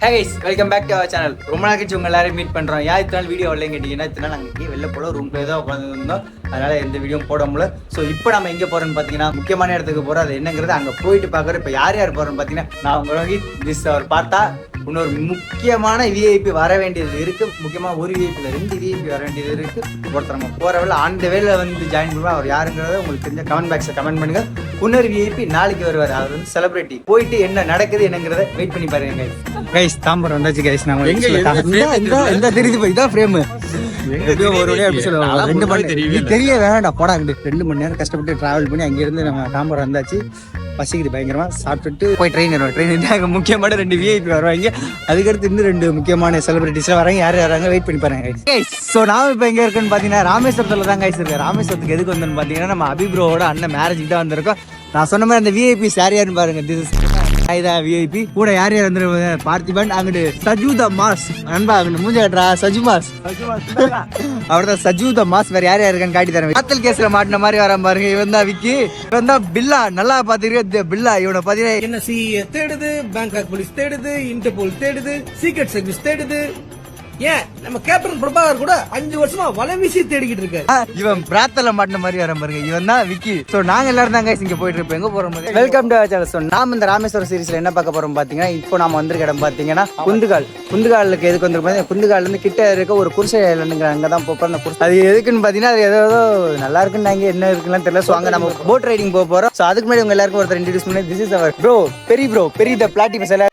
Hey guys, welcome back to our channel. ரொம்ப நாள் கழிச்சு உங்க எல்லாரையும் மீட் பண்றோம். ஏன் இத்தனை நாள் வீடியோ வரலன்னு கேட்டீங்கன்னா, இத்தனை நாள் நாங்கள் இங்கே வெளில போல ரூம்ல தான் உட்காந்துருந்தோம். அதனால எந்த வீடியோ போட முடியல. ஸோ இப்போ நம்ம எங்கே போறோம்னு பார்த்தீங்கன்னா, முக்கியமான இடத்துக்கு போறோம். அது என்னங்கிறது அங்கே போயிட்டு பார்க்குறோம். இப்போ யார் யார் போறோம்னு பார்த்தீங்கன்னா, நான் உங்க ரோஹித் திஸ் அவர் பார்த்தா இன்னொரு முக்கியமான விஐபி வர வேண்டியது இருக்கு. முக்கியமாக ஒரு விஐபியில் 2 விஐபி வர வேண்டியது இருக்கு. ஒருத்தர் நம்ம போற வேலை அந்த வேலை வந்து ஜாயின் பண்ணுவோம். அவர் யாருங்கிறத உங்களுக்கு தெரிஞ்ச கமெண்ட் பாக்ஸில் கமெண்ட் பண்ணுங்க. இன்னொரு விஐபி நாளைக்கு வருவார். அவர் வந்து செலிபிரிட்டி. போயிட்டு என்ன நடக்குது என்னங்கிறத வெயிட் பண்ணி பாருங்க கைஸ். தாம்பரம் வந்தாச்சு கைஸ். நான் இந்த தெரியுது போய் இதான் ஃப்ரேம். ஒரு தெரிய வேணாம்டா போடா. 2 மணி நேரம் கஷ்டப்பட்டு டிராவல் பண்ணி அங்கிருந்து நம்ம தாம்பரம் வந்தாச்சு. பசிக்குது பயங்கரமா. சாப்பிட்டுட்டு போய் ட்ரெயின் அங்கே முக்கியமான 2 விஐபி வருவாங்க. அதுக்கடுத்து இன்னும் 2 முக்கியமான செலிபிரிட்டிஸ்லாம் வராங்க. யார் யாராங்க வெயிட் பண்ணி பாருங்க. ஸோ நான் இப்போ எங்கே இருக்குன்னு பார்த்தீங்கன்னா, ராமேஸ்வரத்தில் தான் கைஸ் இருக்கு. ராமேஸ்வரத்துக்கு எதுக்கு வந்தேன்னு பார்த்தீங்கன்னா, நம்ம அபிப்ரோவோட அண்ணன் மேரேஜுக்கு தான் வந்திருக்கோம். நான் சொன்ன மாதிரி அந்த விஐபிஸ் யார் யாருன்னு பாருங்க. இதான் விஐபி. கூட யார் யார் வந்துருவாங்க? பார்த்திபன், அங்கிட்டு சஜு த மாஸ் நண்பா, அங்கிட்டு மூஞ்ச கட்டுறா சஜு மாஸ். அவர் தான் சஜு த மாஸ். வேற யார் யாருக்கான்னு காட்டி தரேன். காத்தல் கேஸ்ல மாட்டின மாதிரி வர பாருங்க. இவன் தான் விக்கி. இவன் தான் பில்லா. நல்லா பாத்துக்கிற பில்லா. இவனை பாத்தீங்கன்னா NSC தேடுது, பேங்காக் போலீஸ் தேடுது, இன்டர்போல் தேடுது, சீக்ரெட் சர்வீஸ் தேடுது. ஏன் நம்ம கேப்டன் பிரபாகர் கூட 5 வருஷமா வலை வீசி தேடிக்கிட்டு இருக்காரு. இவன் பிராத்தல மாட்டின மாதிரி வர பாருங்க. இவன் தான் விக்கி. சோ நாங்க எல்லாரும் தான் இங்க போயிட்டு இருப்போம். எங்க போறோம்? Welcome to channel. சோ நாம இந்த ராமேஸ்வரம் சீரிஸ்ல என்ன பார்க்க போறோம் பாத்தீங்கன்னா, இப்போ நாம வந்திருக்க இடம் பாத்தீங்கன்னா குந்துகால். குந்துகாலுக்கு எதுக்கு வந்திருக்கோம்? குந்துகால்ல இருந்து கிட்ட இருக்க ஒரு குருசை ஐலண்டுங்கிற அங்கதான் போறோம். அது எதுக்குன்னு பாத்தீங்கன்னா, அது ஏதோ நல்லா இருக்குன்னு நாங்க என்ன இருக்குன்னு தெரியல. சோ அங்க நம்ம போட் ரைடிங் போக போறோம். சோ அதுக்கு முன்னாடி உங்க எல்லாருக்கும் ஒருத்தர் இன்ட்ரோடியூஸ் பண்ணி, திஸ் இஸ் அவர் ப்ரோ, பெரிய த பிளாட்டினம்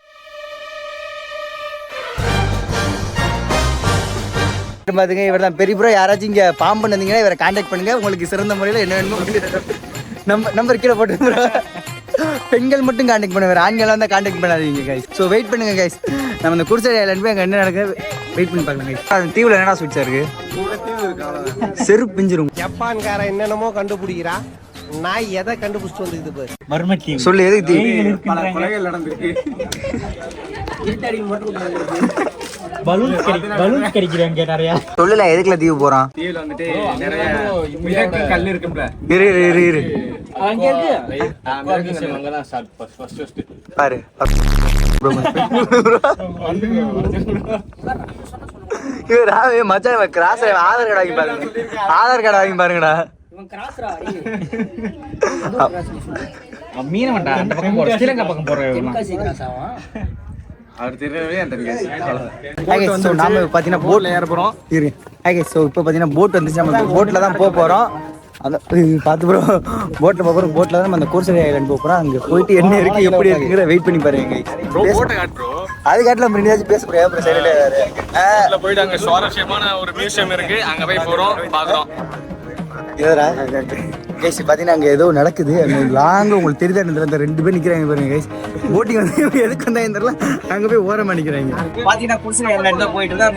பாத்துங்க. இவர் தான் பெரிய ப்ரோ. யாராச்சும் இங்க பாம்பு வந்தீங்கன்னா இவரை கான்டாக்ட் பண்ணுங்க. உங்களுக்கு சிறந்த முறையில் என்ன வேணுமோ நம்பர் கீழே போட்டு. பெண்கள் மட்டும் கான்டாக்ட் பண்ணுவார், ஆண்கள் வந்து கான்டாக்ட் பண்ணாதீங்க கைஸ். ஸோ வெயிட் பண்ணுங்க கைஸ். நம்ம இந்த குடிசை ஐலண்ட் போய் அங்கே என்ன நடக்குது வெயிட் பண்ணி பார்க்கலாம் கைஸ். அந்த தீவுல என்னடா ஸ்வீட்ஸா இருக்கு? செருப்பு பிஞ்சிரும். ஜப்பான்காரன் என்னென்னமோ கண்டுபிடிக்கிறா. நான் எதை கண்டுபிடிச்சிட்டு வந்துக்குது பாரு. மர்மத்தி சொல்லு. எதுக்கு தீவு? கொலைகள் நடந்திருக்கு. சொல்லல எதுக்குல தீவு போறான்? தீவுல வந்துட்டு நிறைய மிதக்கு கல் இருக்கும்ல. இரு அங்க இருக்கு. பாரு மச்சான் கிராஸ் ஆதார் கார்டு வாங்கி பாருங்க. ஆதார் கார்டு வாங்கி பாருங்கடா. மீனவன்டா அந்த பக்கம் போற ஸ்ரீலங்கா பக்கம் போற அவர் தெரியவே அந்த நாம பாத்தீங்கன்னா போட்ல ஏற போறோம். இப்போ பாத்தீங்கன்னா போட் வந்துச்சு. நம்ம போட்ல தான் போக போறோம். அந்த பார்த்து ப்ரோ போட்டில் போகிறோம். போட்டில் தான் நம்ம அந்த குருசை ஐலண்ட் போகிறோம். அங்கே போயிட்டு என்ன இருக்கு எப்படி இருக்குங்கிற வெயிட் பண்ணி பாருங்க. அது காட்டில் நம்ம ரெண்டு பேச போறோம். போயிட்டு அங்கே சுவாரஸ்யமான ஒரு மியூசியம் இருக்கு. அங்கே போய் போகிறோம், பார்க்குறோம். இதரா கைஸ் பார்த்தீங்கன்னா அங்கே ஏதோ நடக்குது. அங்கே லாங்க உங்களுக்கு தெரியுதா? இந்த 2 பேர் நிற்கிறாங்க பாருங்க கைஸ். போட்டிங் வந்து எதுக்கு வந்தா தெரியல. அங்கே போய் ஓரமாக நிற்கிறாங்க. பார்த்தீங்கன்னா குருசை ஐலண்ட் தான் போயிட்டு தான்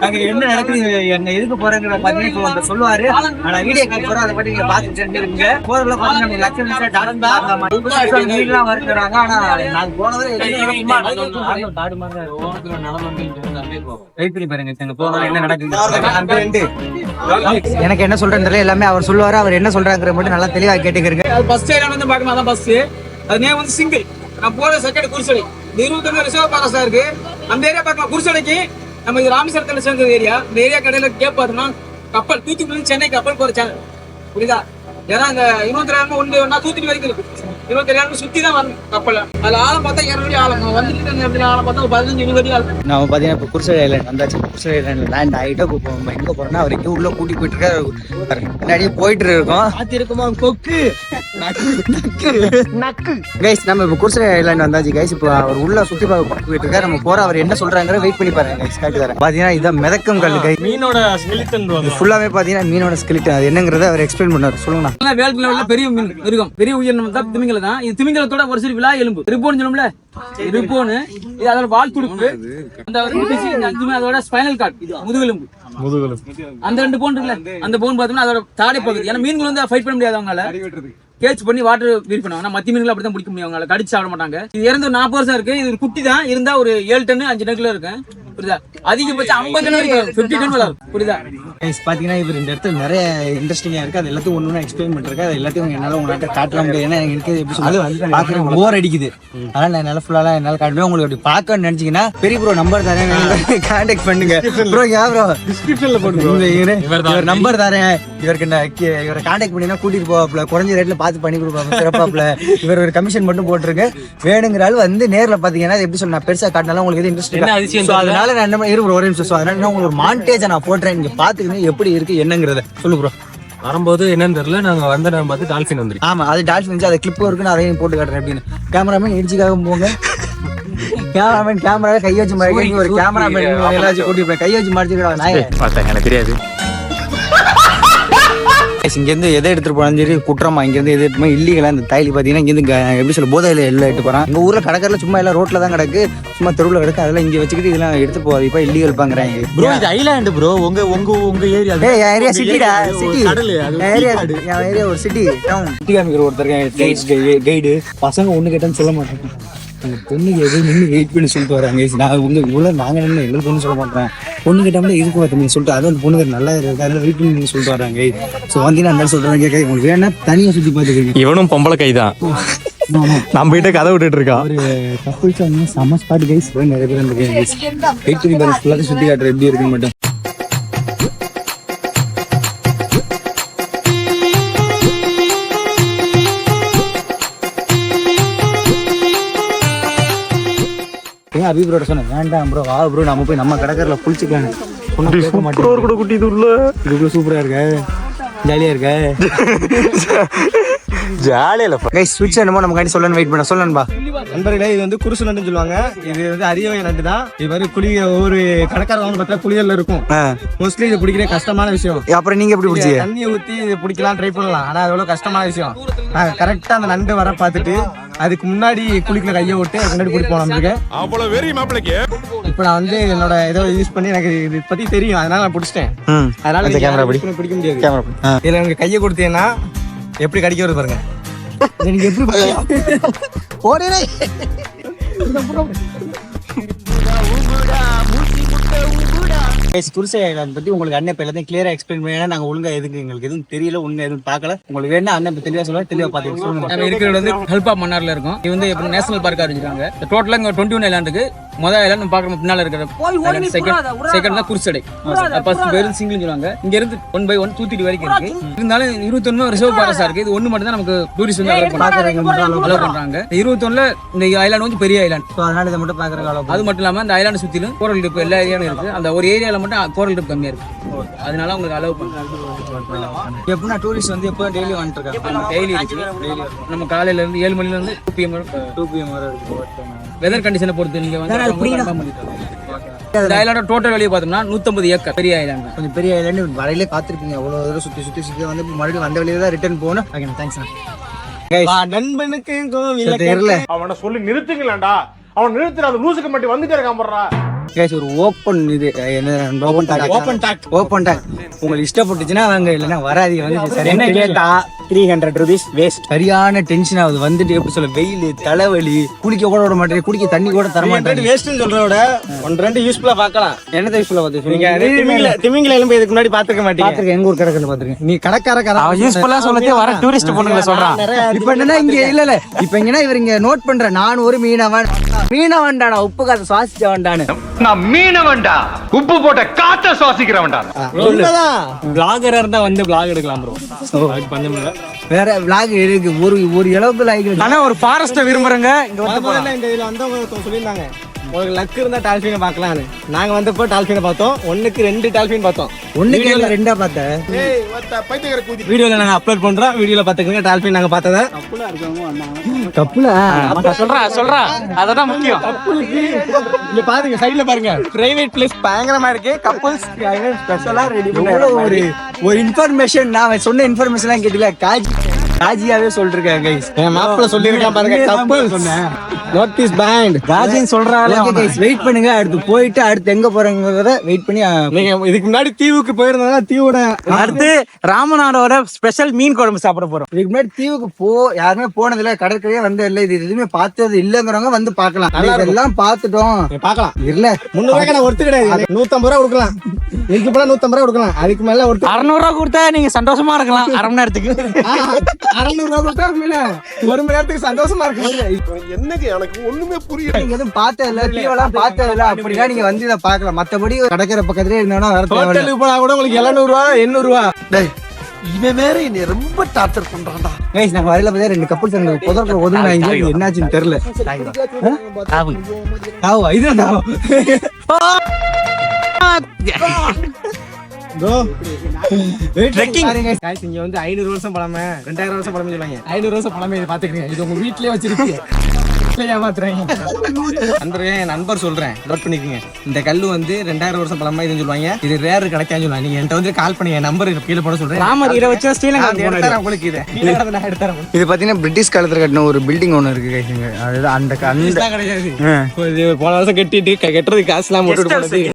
அங்கே என்ன நடக்குது, அங்கே எதுக்கு போறேங்கிற பார்த்தீங்கன்னா இப்போ வந்து சொல்லுவாரு. ஆனால் வீடியோ கால் போகிறோம். அதை பற்றி நீங்கள் பார்த்து தெரிஞ்சுருங்க. போகிறதுல பார்த்தீங்கன்னா லட்சம் வீடுலாம் வருகிறாங்க. ஆனால் நான் போனது வெயிட் பண்ணி பாருங்க. போனது என்ன நடக்குது எனக்கு என்ன சொல்றேன்னு தெரியல. எல்லாமே அவர் சொல்லுவாரு. அவர் என்ன சொல்றாங்கிற மட்டும் நல்லா தெளிவா கேட்டுக்கிறீங்க. ஃபர்ஸ்ட் ஏரியா வந்து பார்க்கணும். அதான் ஃபர்ஸ்ட். அது நேம் வந்து சிங்கிள். நான் போற செகண்ட் குருசடை. இந்த 21 ரிசர்வ் ஃபாரஸ்டா இருக்கு. அந்த ஏரியா பார்க்கலாம். குருசடைக்கு நம்ம இது ராமேஸ்வரத்துல சேர்ந்த ஏரியா. இந்த ஏரியா கடையில கேப் பார்த்தோம்னா கப்பல் தூத்துக்குடி சென்னை கப்பல் போற சேனல் புரியுதா? ஏன்னா இந்த 23 ஒன்று தூத்துக்குடி வரைக்கும் இருக்கு. 23 சுத்தி தான் வரணும் கப்பல். அதுல ஆழம் பார்த்தா 200 ஆழம் வந்துட்டு ஆழம் பார்த்தா 15-20 அடி ஆழம். நம்ம பாத்தீங்கன்னா இப்போ குருசை ஐலண்ட் வந்தாச்சு. குருசை ஐலண்ட் லேண்ட் ஆகிட்டு எங்க போறோம்னா அவர் எங்க உள்ள கூட்டி போயிட்டு இருக்காரு. முன்னாடியே போயிட்டு இருக்கோம். இருக்குமா கொக்கு நக்கு கைஸ். நம்ம இப்போ குருசை ஐலண்ட் வந்தாச்சு கைஸ். இப்போ அவர் உள்ள சுத்தி பார்க்க போயிட்டு இருக்காரு. நம்ம போற அவர் என்ன சொல்றாங்கிற வெயிட் பண்ணி பாருங்க கைஸ். காட்டி தரேன். பாத்தீங்கன்னா இதான் மிதக்கும் கல் கை. மீனோட ஸ்கெலிட்டன் ஃபுல்லாவே பாத்தீங்கன்னா மீனோட ஸ்கெலிட்டன். அது என்னங்கறத அவர் எக்ஸ்பிளைன் பண்ணாரு. சொல்லுங்க. வேல்டுல உள்ள பெரிய மீன் மிருகம். பெரிய உயிரினம் தான் திமிங்கலம் தான். இது திமிங்கலத்தோட ஒரு சிறு விழா எலும்பு ரிப்போன் சொல்லும்ல. ரிப்போனு இது அதோட வால் துடுப்பு. அந்த அதோட ஸ்பைனல் கார்டு முதுகெலும்பு. அந்த 2 போன் இருக்குல்ல, அந்த போன் பார்த்தோம்னா அதோட தாடை பகுதி. ஏன்னா மீன்கள் வந்து ஃபைட் பண்ண முடியாது. அவங்களால கேட்ச் பண்ணி வாட்டர் வீட் பண்ணுவாங்க. மத்தி மீன்கள் அப்படிதான் பிடிக்க முடியும். அவங்களால கடிச்சு சாப்பிட மாட்டாங்க. இது இறந்து 40 வருஷம் இருக்கு. இது ஒரு குட்டி தான். இருந்தா ஒரு 7 டன் 5 கிலோ இருக்கு. புரியுதா? அதிகபட்சம் 50 டன் வரைக்கும் 50 டன் வளரும். புரியுதா? பாத்தீங்கன்னா இவர் இந்த இடத்துல நிறைய இன்ட்ரெஸ்டிங்கா இருக்கு. அது எல்லாத்தையும் ஒண்ணு எக்ஸ்பிளைன் பண்ணிருக்கேன். அது எல்லாத்தையும் என்னால உங்கள்கிட்ட காட்டல முடியாது. ஏன்னா எனக்கு எப்படி சொல்றது பாக்குறேன் போர் அடிக்குது. அதனால நான் என்னால ஃபுல்லா என்னால காட்டுவேன். உங்களுக்கு அப்படி பார்க்கணும்னு நினைச்சீங்கன்னா பெரிய ப்ரோ நம்பர் தரேன், கான்டாக்ட் பண்ணுங்க ப்ரோ. ப்ரோ டிஸ்கிரிப்ஷன்ல போட்டு இவர் நம்பர் தரேன். இவருக்கு இவரை கான்டாக்ட் பண்ணினா கூட்டிட்டு போவாப்ல, குறைஞ்ச ரேட்ல பார்த்து பண்ணி கொடுப்பாங்க சிறப்பாப்ல. இவர் ஒரு கமிஷன் மட்டும் போட்டிருக்கு. வேணுங்கிற ஆள் வந்து நேர்ல பாத்தீங்கன்னா எப்படி சொல்ல நான் பெருசா காட்டினாலும் உங்களுக்கு எது இன்ட்ரெஸ்ட் இல்லை. அதனால நான் என்ன இருபது ஒரு நிமிஷம். அதனால நான் உங்களுக்கு ஒரு மாண்டேஜை நான் போட்டுறேன். நீங்க பாத்துக்கணும் எப்படி இருக்கு என்னங்கிறத சொல்லு ப்ரோ. வரும்போது என்னன்னு தெரியல, நாங்க வந்த நேரம் பார்த்து டால்ஃபின் வந்துருக்கு. ஆமா அது டால்ஃபின், அது கிளிப் இருக்கு. நான் அதையும் போட்டு காட்டுறேன் அப்படின்னு. கேமராமேன் இடிச்சிக்காக போங்க. கேமராமேன் கேமராவை கை வச்சு மாதிரி ஒரு கேமராமேன் எல்லாச்சும் கூட்டிட்டு கை வச்சு மாடிச்சுக்கிடா நாயே. எனக்கு தெரியாது. இங்கேருந்து எதை எடுத்துட்டு போனாலும் சரி குற்றமா. இங்கேருந்து எது எடுத்து இல்லீகலா இந்த தாய்லி பார்த்தீங்கன்னா இங்கேருந்து எப்படி சொல்ல போதையில எல்லாம் எடுத்து போறான். எங்க ஊர்ல கடற்கரையில சும்மா எல்லாம் ரோட்ல தான் கிடக்கு, சும்மா தெருவில் கிடக்கு. அதெல்லாம் இங்க வச்சுக்கிட்டு இதெல்லாம் எடுத்து போவாது. இப்போ இல்லீகல் பாக்குறாங்க ப்ரோ. இது ஐலாண்டு ப்ரோ. உங்க ஏரியா ஏரியா சிட்டிடா. சிட்டி என் ஏரியா ஒரு சிட்டி டவுன். சிட்டி காமிக்கிற ஒருத்தர் கைடு பசங்க ஒண்ணு கேட்டான்னு சொல்ல மாட்டாங்க. அந்த பொண்ணுக்கு எதுவும் நின்று வெயிட் பண்ணி சொல்லிட்டு வராங்க. நான் உங்க இவ்வளோ நாங்கள் நின்று எங்களுக்கு ஒன்றும் சொல்ல மாட்டேன். பொண்ணு கேட்டாமல் இதுக்கு பார்த்தீங்கன்னு சொல்லிட்டு அது அந்த பொண்ணுக்கு நல்லா இருக்கு அதில் வெயிட் பண்ணி சொல்லிட்டு வராங்க. ஸோ வந்தீங்கன்னா அந்த சொல்கிறாங்க கேட்க உங்களுக்கு வேணா தனியாக சுற்றி பார்த்துக்கோங்க. இவனும் பொம்பளை கைதான். நம்ம கிட்ட கதை விட்டுட்டு இருக்கான். ஒரு கப்புள்ஸ் வந்து செம ஸ்பாட் கைஸ். நிறைய பேர் அந்த கைஸ் வெயிட் பண்ணி பாருங்க. ஃபுல்லாக சுற்றி காட்டுற எப்படி இருக்குன்னு மட்டும். அபிப்ரோட சொன்னேன் வேண்டாம் ப்ரோ வா ப்ரோ நம்ம போய் நம்ம கடற்கரையில குளிச்சுக்கலாம். குட்டி இது சூப்பரா இருக்கு, ஜாலியா இருக்கு. ஜாலியா இல்ல கைஸ் ஸ்விட்ச் என்னமோ நம்ம கண்டி சொல்லணும் வெயிட் பண்ண சொல்லணும்பா. நண்பர்களே இது வந்து குருசு நண்டுன்னு சொல்லுவாங்க. இது வந்து அரிய வகை நண்டு தான். இது மாதிரி குளிக்க ஒவ்வொரு கடற்கரை பார்த்தா குளியல்ல இருக்கும். மோஸ்ட்லி இது பிடிக்கிற கஷ்டமான விஷயம். அப்புறம் நீங்க எப்படி பிடிச்சீங்க? தண்ணியை ஊத்தி இது பிடிக்கலாம் ட்ரை பண்ணலாம். ஆனா அது எவ்வளவு கஷ்டமான விஷயம். கரெக்டா அந்த நண்டு வர பார்த்துட்டு அதுக்கு முன்னாடி குளிக்கல கையை விட்டு அதுக்கு முன்னாடி பிடிப்போம் நம்மளுக்கு. அவ்வளவு வெறி மாப்பிளைக்கு. இப்ப நான் வந்து என்னோட ஏதோ யூஸ் பண்ணி எனக்கு இது பத்தி தெரியும், அதனால நான் பிடிச்சிட்டேன். அதனால கேமரா பிடிக்க முடியாது. இதுல எனக்கு கையை கொடுத்தீங்கன்னா எப்படி கடிக்க வருது பாருங்க. நீங்க எப்படி ஓடுறே குருசை ஐலாண்ட் பத்தி உங்களுக்கு அண்ணன் எல்லாத்தையும் கிளியரா எக்ஸ்பிளைன் பண்ணி நாங்க ஒழுங்கா எதுக்கு எங்களுக்கு எதுவும் தெரியல, ஒண்ணு எதுவும் பார்க்கல. உங்களுக்கு வேணா அண்ணன் தெளிவா சொல்ல தெளிவா பாத்துக்க சொல்லுங்க. நம்ம இருக்கிறது வந்து ஹெல்பா மன்னார்ல இருக்கும். இது வந்து எப்படி நேஷனல் பார்க்கா இருக்காங்க. டோட்டலா இங்க 21 ஐலாண்ட் இருக்கு. முதல் ஐலாண்ட் நம்ம பாக்குற பின்னால இருக்கிற செகண்ட் தான் குருசடை. ஃபர்ஸ்ட் பேர் சிங்கிள் சொல்லுவாங்க. இங்க இருந்து 1 by 1 தூத்துக்குடி வரைக்கும் இருக்கு. இருந்தாலும் 21 ரிசர்வ் ஃபாரஸ்டா இருக்கு. இது ஒண்ணு மட்டும் தான் நமக்கு டூரிஸ்ட் வந்து அலோவ் பண்றாங்க. 21ல இந்த ஐலாண்ட் வந்து பெரிய ஐலாண்ட். அதனால இதை மட்டும் பாக்குறாங்க. அது மட்டும் இல்லாம அந்த ஐலாண்ட் சுத்திலும் கோரல் ரிப் எல்லா ஏரியாவும் இருக்கு. அந்த ஒரு ஏரியால மட்டும் கோரல் ரிப் கம்மியா இருக்கு. அதனால உங்களுக்கு அலோவ் பண்றாங்க. எப்படின்னா டூரிஸ்ட் வந்து எப்போ டெய்லி வந்துட்டு இருக்காங்க. டெய்லி இருக்கு. நம்ம காலையில இருந்து 7 மணில இருந்து 2 PM வரை இருக்கு. வெதர் கண்டிஷனை பொறுத்து நீங்க வந்து இந்த ஐலாண்டோட டோட்டல் வெளியே பார்த்தோம்னா 150 ஏக்கர் பெரிய ஐலாண்ட். கொஞ்சம் பெரிய ஐலாண்டு வரையிலே பார்த்துருப்பீங்க. அவ்வளோ தூரம் சுற்றி சுற்றி சுற்றி வந்து மறுபடியும் வந்த வழியில தான் ரிட்டர்ன் போகணும். ஓகே தேங்க்ஸ் நண்பனுக்கு தெரியல. அவனை சொல்லி நிறுத்துங்களேன்டா. அவன் நிறுத்துற அந்த லூசுக்கு மட்டும் வந்துட்டே இருக்கான் போடுறா. ஒரு ஓப்பன் இது என்ன ஓப்பன் டாக் உங்களுக்கு இஷ்டப்பட்டுச்சுன்னா வாங்க, இல்லைன்னா வராதீங்க. வந்து சரியான கேட்டா 300 rupees வேஸ்ட். சரியான டென்ஷன் ஆகுது வந்துட்டு. எப்படி சொல்ல வெயில் தலைவலி குளிக்க கூட விட மாட்டேன், குடிக்க தண்ணி கூட தர மாட்டேன். வேஸ்ட்னு சொல்றத விட 1-2 யூஸ்ஃபுல்லா பார்க்கலாம். என்னதை யூஸ்ஃபுல்லா பார்த்து நீங்க திமிங்கல எலும்பு இதுக்கு முன்னாடி பாத்துக்க மாட்டீங்க. பாத்துருக்கேன், எங்க ஊர் கடற்கரை பாத்துருக்கேன். நீ கடற்கரை யூஸ்ஃபுல்லா சொல்லி வர டூரிஸ்ட் பொண்ணுங்களை சொல்றான். இப்ப என்னன்னா இங்க இல்ல இப்ப இங்கன்னா இவர் இங்க நோட் பண்றேன். நான் ஒரு மீனவன்டானா உப்பு காத்து சுவாசிச்சவன்டானு. நான் மீனவன்டா, உப்பு போட்ட காத்த சுவாசிக்கிறவன்டா. vlogger இருந்தா வந்து vlog எடுக்கலாம் ப்ரோ. வேற vlog இருக்கு ஒரு அளவுக்கு லைக். ஆனா ஒரு ஃபாரஸ்ட விரும்புறங்க இங்க வந்து முதல்ல இந்த இதுல வந்தவங்க சொல்லிருந்தாங்க உங்களுக்கு லக் இருந்தா டால்ஃபினை பார்க்கலாம்னு. நாங்க வந்தப்போ டால்ஃபினை பார்த்தோம். 1க்கு 2 டால்ஃபின் பார்த்தோம். 1க்கு 2 பார்த்தேன். வீடியோல நாங்க அப்லோட் பண்றோம். வீடியோல பாத்துக்கங்க டால்ஃபின் நாங்க பார்த்தத. கப்புல சொல்றா அததான் முக்கியம். இங்க பாருங்க, சைடுல பாருங்க, பிரைவேட் பிளேஸ் பயங்கரமா இருக்கு. கப்புள்ஸ் ஸ்பெஷலா ரெடி பண்ண ஒரு இன்ஃபர்மேஷன். நான் சொன்ன இன்ஃபர்மேஷன் எல்லாம் கேட்டீங்களா? காஜி ராஜியாவே சொல்லிருக்காங்க guys. என் மாப்பிள்ள சொல்லிருக்கான் பாருங்க, தப்பு சொன்னேன். நோட்டீஸ் பேண்ட் ராஜின்னு சொல்றாரு. வெயிட் பண்ணுங்க, அடுத்து போயிட்டு அடுத்து எங்க போறோங்கிறத வெயிட் பண்ணி நீங்க இதுக்கு முன்னாடி தீவுக்கு போயிருந்தா தீவோட அடுத்து ராமநாடோட ஸ்பெஷல் மீன் குழம்பு சாப்பிட போறோம். இதுக்கு முன்னாடி தீவுக்கு யாருமே போனதில்ல, கடற்கரையே வந்து இல்ல, இது எதுவுமே பார்த்தது இல்லங்கிறவங்க வந்து பாக்கலாம். இதெல்லாம் பார்த்துட்டோம், பாக்கலாம். இல்ல 300 ரூபாய்க்கு நான் ஒருத்து கிடையாது, 150 ரூபா கொடுக்கலாம். இதுக்கு போல 150 ரூபா கொடுக்கலாம், அதுக்கு மேல ஒரு 600 ரூபா கொடுத்தா நீங்க சந்தோஷமா இருக்கலாம். அரை மணி நேரத்துக்கு 600 ரூபா கொடுத்தா மேல 1 மணி நேரத்துக்கு சந்தோஷமா இருக்கு. என்னங்க எனக்கு ஒண்ணுமே புரியல. நீங்க எதுவும் பார்த்ததில்ல, தீவெல்லாம் பார்த்ததில்ல அப்படின்னா நீங்க வந்து இதை பாக்கலாம். மத்தபடி கடற்கரை பக்கத்துலயே இருந்தா வர தேவையில்ல. ஹோட்டலுக்கு போனா கூட உங்களுக்கு 700 ரூபா 800 ரூபா. இவன் வேற என்னை ரொம்ப டார்ச்சர் பண்றான்டா. கைஸ் நாங்க வரையில பார்த்தா 2 கப்பல்ஸ் அங்க புதர்ல ஒதுங்கினாங்க. என்னாச்சுன்னு தெரியல. தாவா இதுதான் ட்ரெக்கிங் गाइस, இங்க வந்து 500 வருஷம் பழமை, 2000 வருஷம் பழமை சொல்லுவாங்க. 500 வருஷம் பழமை இதை பாத்துக்கங்க. இது உங்க வீட்லயே வச்சிருக்கீங்க. ஏமாத்துறாங்க. நண்பரே, என் நண்பர் சொல்றேன், நோட் பண்ணிக்கோங்க. இந்த கல்லு வந்து 2000 வருஷம் பழமை இதுன்னு சொல்லுவாங்க. இது ரேர் கிடைக்காதுன்னு சொல்லுவாங்க. நீங்க என்கிட்ட வந்து கால் பண்ணி என் நம்பர் கீழே போட சொல்றேன். ராமர் இதை வச்சா ஸ்ரீலங்கா உங்களுக்கு இது நான் எடுத்துறேன். இது பாத்தீங்கன்னா பிரிட்டிஷ் காலத்துல கட்டின ஒரு பில்டிங் ஒண்ணு இருக்கு guys. இங்க அதுதான் அந்த கிடையாது. போன வருஷம் கட்டிட்டு கட்டுறதுக்கு காசு எல்லாம் போட்டு